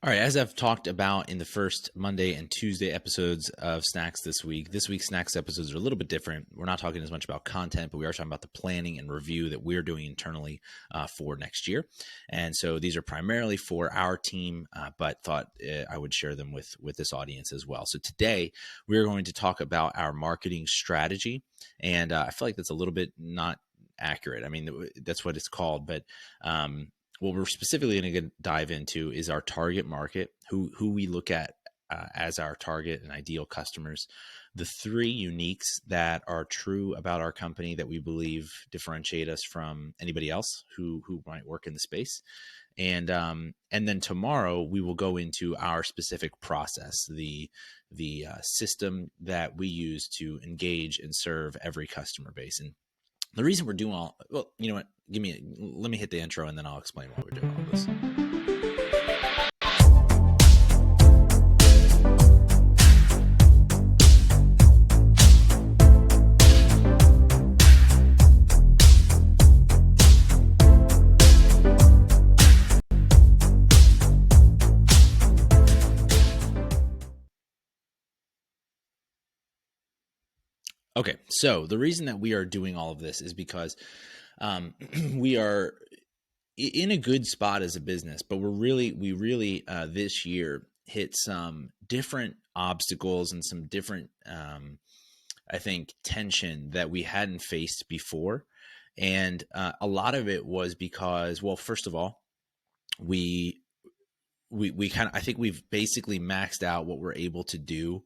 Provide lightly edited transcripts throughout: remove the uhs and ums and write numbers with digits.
All right, as I've talked about in the first Monday and Tuesday episodes of Snacks this week's Snacks episodes are a little bit different. We're not talking as much about content, but we are talking about the planning and review that we're doing internally for next year. And so these are primarily for our team, but thought I would share them with this audience as well. So today we're going to talk about our marketing strategy, and I feel like that's a little bit not accurate. I mean, that's what it's called, but what we're specifically going to dive into is our target market, who we look at as our target and ideal customers, the three uniques that are true about our company that we believe differentiate us from anybody else who might work in the space. And then tomorrow we will go into our specific process, the system that we use to engage and serve every customer base. And the reason we're doing well, you know what? Let me hit the intro and then I'll explain why we're doing all this. Okay, so the reason that we are doing all of this is because we are in a good spot as a business, but we really this year hit some different obstacles and some different, I think, tension that we hadn't faced before. And a lot of it was because, well, first of all, we kind of, I think we've basically maxed out what we're able to do,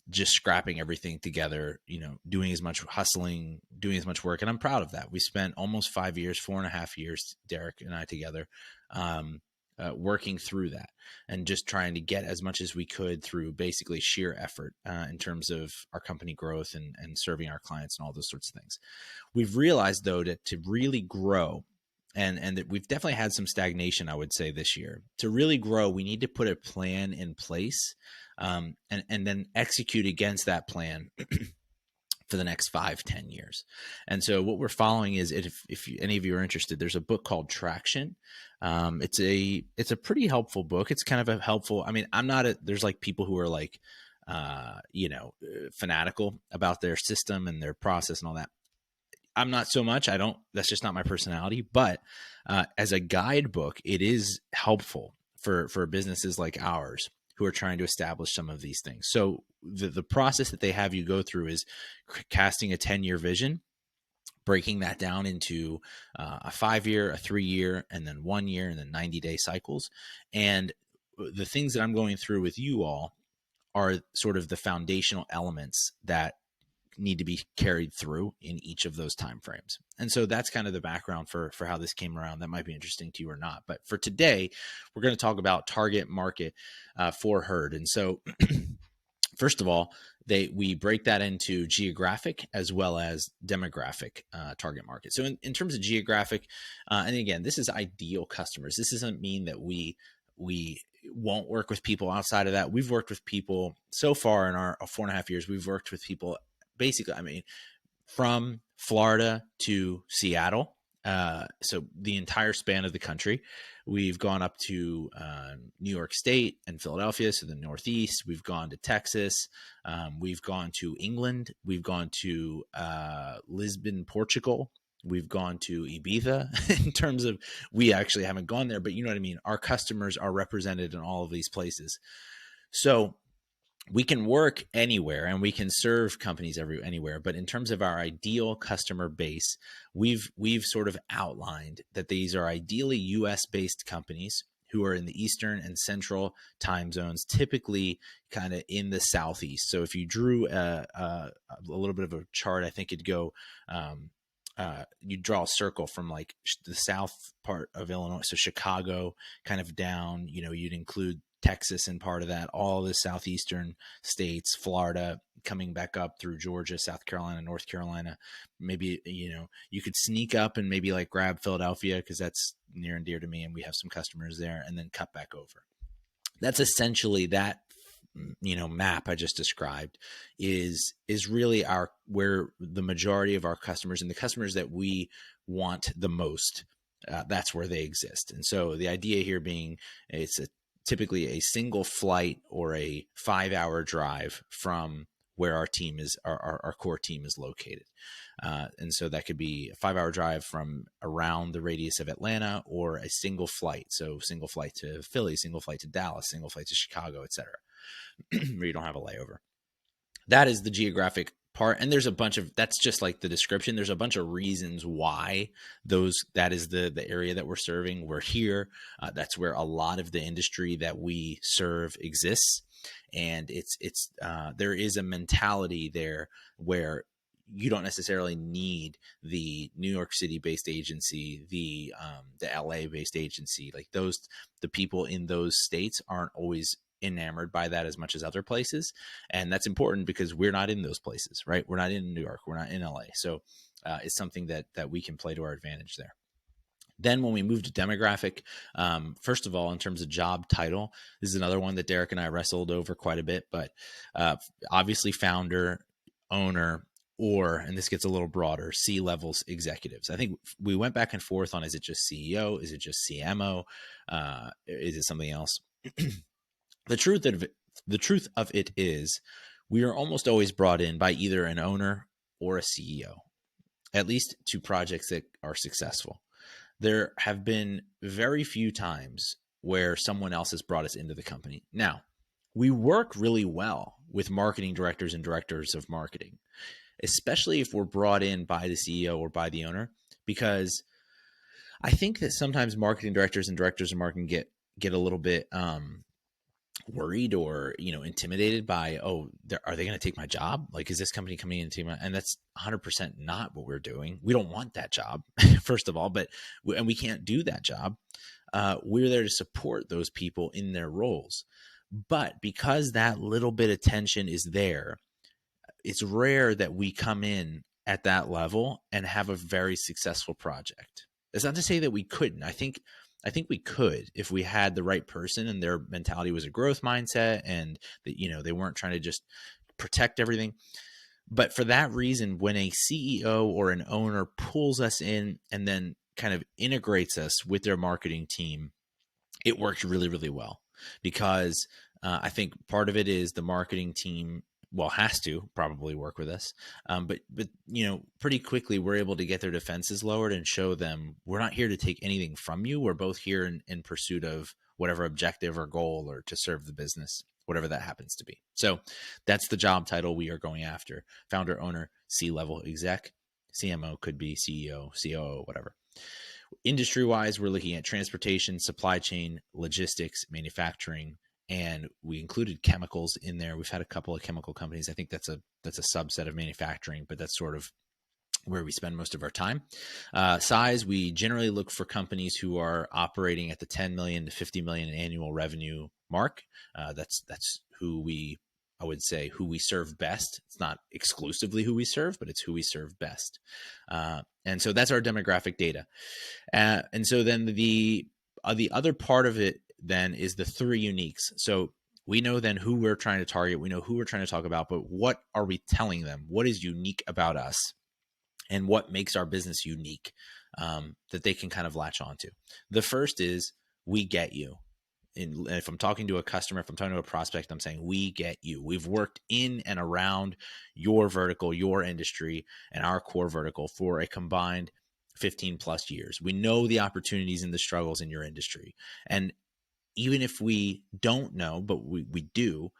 just scrapping everything together, doing as much hustling, doing as much work. And I'm proud of that. We spent almost 5 years, 4.5 years, Derek and I together, working through that and just trying to get as much as we could through basically sheer effort in terms of our company growth and serving our clients and all those sorts of things. We've realized, though, that to really grow, and that we've definitely had some stagnation, I would say, this year. To really grow, we need to put a plan in place, and then execute against that plan for the next 5-10 years. And so what we're following is, if any of you are interested, there's a book called Traction. It's a pretty helpful book. It's kind of a helpful, I mean, there's like people who are like, fanatical about their system and their process and all that. I'm not so much. That's just not my personality. But as a guidebook, it is helpful for businesses like ours who are trying to establish some of these things. So the process that they have you go through is casting a 10-year vision, breaking that down into a 5-year, a 3-year, and then 1 year, and then 90-day cycles. And the things that I'm going through with you all are sort of the foundational elements that need to be carried through in each of those time frames. And so that's kind of the background for how this came around. That might be interesting to you or not. But for today, we're going to talk about target market for Herd. And so first of all, we break that into geographic as well as demographic target market. So in terms of geographic, and again, this is ideal customers. This doesn't mean that we won't work with people outside of that. We've worked with people so far in our 4.5 years. We've worked with people basically, I mean, from Florida to Seattle. So the entire span of the country. We've gone up to New York State and Philadelphia, so the Northeast. We've gone to Texas. We've gone to England. We've gone to Lisbon, Portugal. We've gone to Ibiza. In terms of, we actually haven't gone there, but you know what I mean? Our customers are represented in all of these places. So we can work anywhere and we can serve companies anywhere. But in terms of our ideal customer base, we've sort of outlined that these are ideally US-based companies who are in the Eastern and Central time zones, typically kind of in the Southeast. So if you drew a little bit of a chart, I think it'd go, you'd draw a circle from like the south part of Illinois. So Chicago kind of down, you'd include Texas and part of that, all the southeastern states, Florida, coming back up through Georgia, South Carolina, North Carolina. Maybe, you could sneak up and maybe like grab Philadelphia because that's near and dear to me and we have some customers there, and then cut back over. That's essentially that, map I just described is really where the majority of our customers and the customers that we want the most, that's where they exist. And so the idea here being, it's a typically a single flight or a 5-hour drive from where our team is, our core team is located. And so that could be a 5-hour drive from around the radius of Atlanta, or a single flight. So single flight to Philly, single flight to Dallas, single flight to Chicago, etc., where you don't have a layover. That is the geographic part. And there's a bunch of, that's just like the description. There's a bunch of reasons why that is the area that we're serving. We're here. That's where a lot of the industry that we serve exists. And there is a mentality there where you don't necessarily need the New York City based agency, the LA based agency. Like the people in those states aren't always enamored by that as much as other places. And that's important because we're not in those places, right? We're not in New York. We're not in LA. So it's something that we can play to our advantage there. Then when we move to demographic, first of all, in terms of job title, this is another one that Derek and I wrestled over quite a bit, but obviously founder, owner, or, and this gets a little broader, C-levels executives. I think we went back and forth on, is it just CEO? Is it just CMO? Is it something else? The truth of it is we are almost always brought in by either an owner or a CEO, at least to projects that are successful. There have been very few times where someone else has brought us into the company. Now, we work really well with marketing directors and directors of marketing, especially if we're brought in by the CEO or by the owner, because I think that sometimes marketing directors and directors of marketing get a little bit worried or intimidated by, are they going to take my job? Like, is this company coming in to take my, and that's 100% not what we're doing. We don't want that job, first of all, and we can't do that job. We're there to support those people in their roles. But because that little bit of tension is there, it's rare that we come in at that level and have a very successful project. That's not to say that we couldn't. I think we could if we had the right person and their mentality was a growth mindset, and that, they weren't trying to just protect everything. But for that reason, when a CEO or an owner pulls us in and then kind of integrates us with their marketing team, it works really, really well, because I think part of it is the marketing team has to probably work with us. But pretty quickly we're able to get their defenses lowered and show them we're not here to take anything from you. We're both here in pursuit of whatever objective or goal, or to serve the business, whatever that happens to be. So that's the job title we are going after: founder, owner, C-level exec. CMO could be CEO, COO, whatever. Industry wise, we're looking at transportation, supply chain, logistics, manufacturing, and we included chemicals in there. We've had a couple of chemical companies. I think that's a subset of manufacturing, but that's sort of where we spend most of our time. Size, we generally look for companies who are operating at the 10 million to 50 million annual revenue mark. That's who I would say who we serve best. It's not exclusively who we serve, but it's who we serve best. And so that's our demographic data. And so then the other part of it then is the 3 uniques. So we know then who we're trying to target. We know who we're trying to talk about, but what are we telling them? What is unique about us, and what makes our business unique that they can kind of latch onto? The first is, we get you. And if I'm talking to a customer, if I'm talking to a prospect, I'm saying, we get you. We've worked in and around your vertical, your industry, and our core vertical for a combined 15 plus years. We know the opportunities and the struggles in your industry. And even if we don't know, but we do,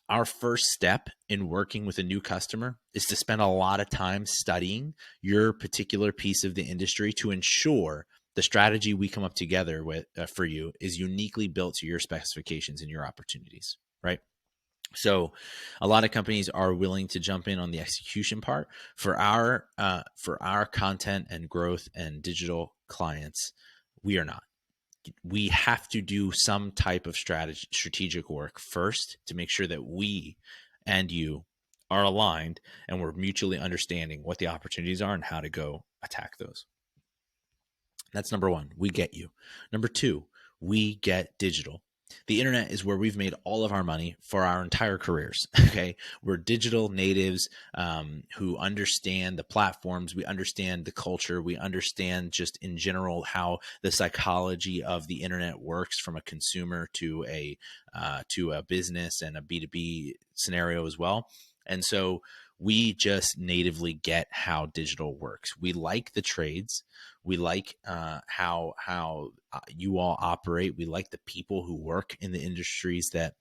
our first step in working with a new customer is to spend a lot of time studying your particular piece of the industry to ensure the strategy we come up together with for you is uniquely built to your specifications and your opportunities, right? So a lot of companies are willing to jump in on the execution part. For our content and growth and digital clients, we are not. We have to do some type of strategic work first to make sure that we and you are aligned and we're mutually understanding what the opportunities are and how to go attack those. That's number 1. We get you. Number 2, we get digital. The internet is where we've made all of our money for our entire careers. Okay. We're digital natives who understand the platforms. We understand the culture. We understand just in general how the psychology of the internet works from a consumer to a business and a B2B scenario as well. And so we just natively get how digital works. We like the trades. We like how you all operate. We like the people who work in the industries that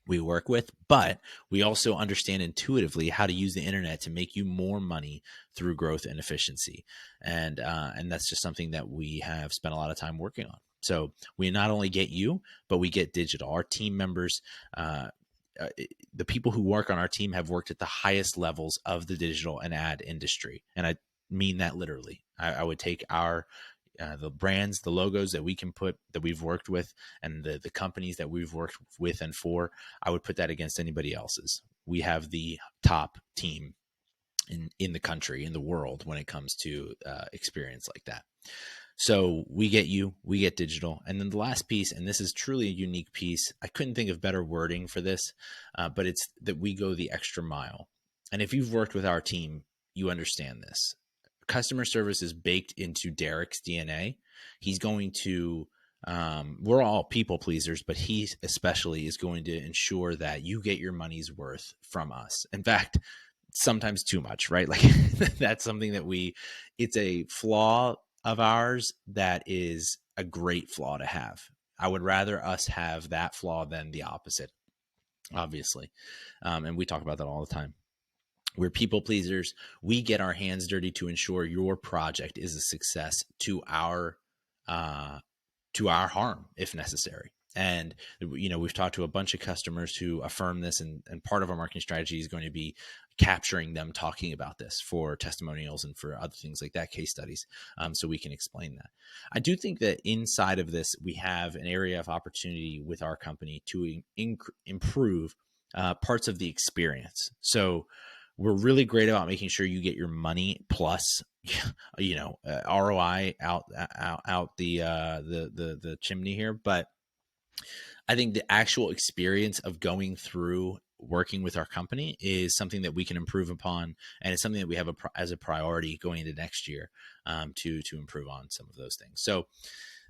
we work with, but we also understand intuitively how to use the internet to make you more money through growth and efficiency. And that's just something that we have spent a lot of time working on. So we not only get you, but we get digital. Our team members, the people who work on our team have worked at the highest levels of the digital and ad industry. And I mean that literally. I would take our the brands, the logos that we can put that we've worked with, and the companies that we've worked with and for, I would put that against anybody else's. We have the top team in the country, in the world, when it comes to experience like that. So we get you, we get digital. And then the last piece, and this is truly a unique piece, I couldn't think of better wording for this, but it's that we go the extra mile. And if you've worked with our team, you understand this. Customer service is baked into Derek's DNA. He's going to, we're all people pleasers, but he especially is going to ensure that you get your money's worth from us. In fact, sometimes too much, right? Like that's something that it's a flaw of ours that is a great flaw to have. I would rather us have that flaw than the opposite, obviously. And we talk about that all the time. We're people pleasers. We get our hands dirty to ensure your project is a success to our harm if necessary. And, we've talked to a bunch of customers who affirm this, and part of our marketing strategy is going to be capturing them talking about this for testimonials and for other things like that, case studies, so we can explain that. I do think that inside of this, we have an area of opportunity with our company to improve parts of the experience. So we're really great about making sure you get your money plus, ROI out the chimney here. But I think the actual experience of going through working with our company is something that we can improve upon, and it's something that we have as a priority going into next year to improve on some of those things. So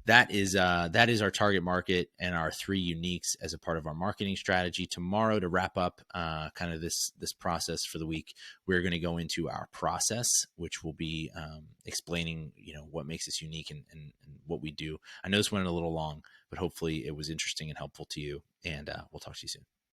that is our target market and our 3 uniques as a part of our marketing strategy. Tomorrow, to wrap up kind of this process for the week, we're going to go into our process, which will be explaining what makes us unique and what we do. I know this went a little long, but hopefully it was interesting and helpful to you. And we'll talk to you soon.